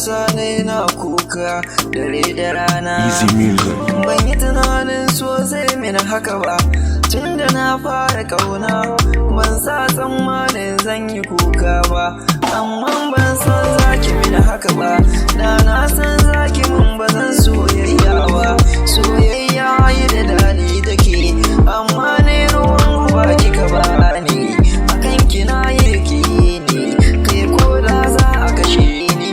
sani na kuka dare da rana. Easy music. Ban yi tunanin so zai mini haka ba, tun da na fara kauna ban sa tsammanin zan yi kuka ba. Amma ban san zaki mini haka ba, da na san zaki mun ba zan soyayya ba. Soyayya yi da daɗi take, amma ne ruwan ba kika ba ni. Akan kina yi ki ni, kai ko da za a kashe ni.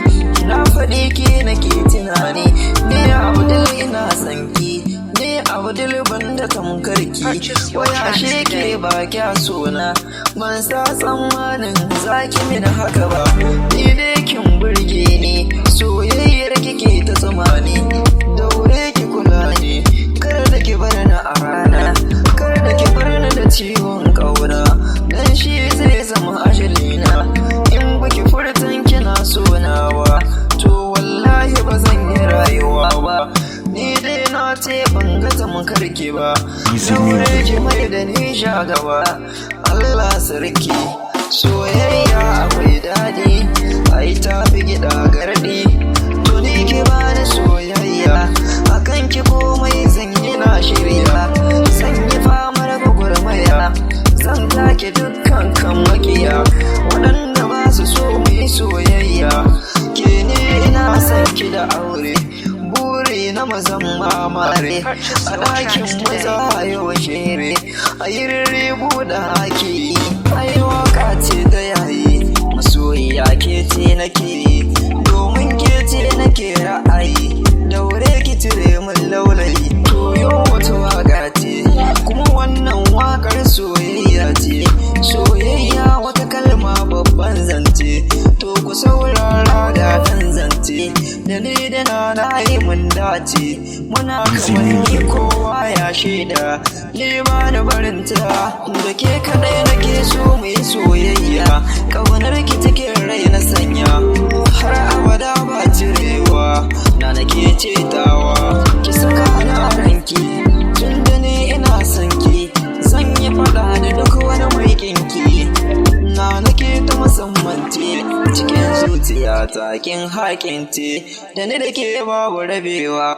Na faɗi ki nake tunani, ni Abdul ina son ki, ni Abdul banda tamkarki. Wai ashe ke ba kya sona, ban sa tsammanin zaki mini haka ba. Ni dai kin burge ni, soyayyar kike ta tsamani. Daure ki kula ni, kar da ki bar ni a rana, kar da ki bar ni da ciwon kauna, dan shi zai zama ajalina. In baki furtan kina sonawa, to wallahi ba zan yi rayuwa ba. Ni dai na ce ban ga tamkarki ba, daure ki mai da ni sha gaba. Allah sarki, soyayya akwai daɗi, ai tafi gida gardi. To ni ki bani soyayya, akan ki komai zan yi na shirya. Zan yi famar gwagwarmaya, zan take dukkan kan makiya waɗanda ba su so mu yi soyayya. Ke ne ina son ki da aure, buri na mazan mamare. A ɗakin maza a yi wa shere, a yi riribu da haki. Ai waka ce ta yayi, masoyiya ke ce nake, domin ke ce nake ra'ayi. Daure ki cire min laulayi, to yau wata waka ce, kuma wannan wakar soyayya ce. Soyayya wata kalma babban zance, to ku saurara ga ɗan zance. Da ni da na yi mun dace, muna kamar ni kowa ya shaida. Ni ba da barinta, da ke kaɗai nake so mu yi soyayya. Ƙaunar ki take rai na sanya, har abada ba cirewa. Na nake cetawa, ki saka ni a ranki, tun da ni ina son ki. Zan yi faɗa da duk wani mai kinki, na nake ta musamman ce. Cikin zuciya ta kin haƙin ce, da ni da ke babu rabewa.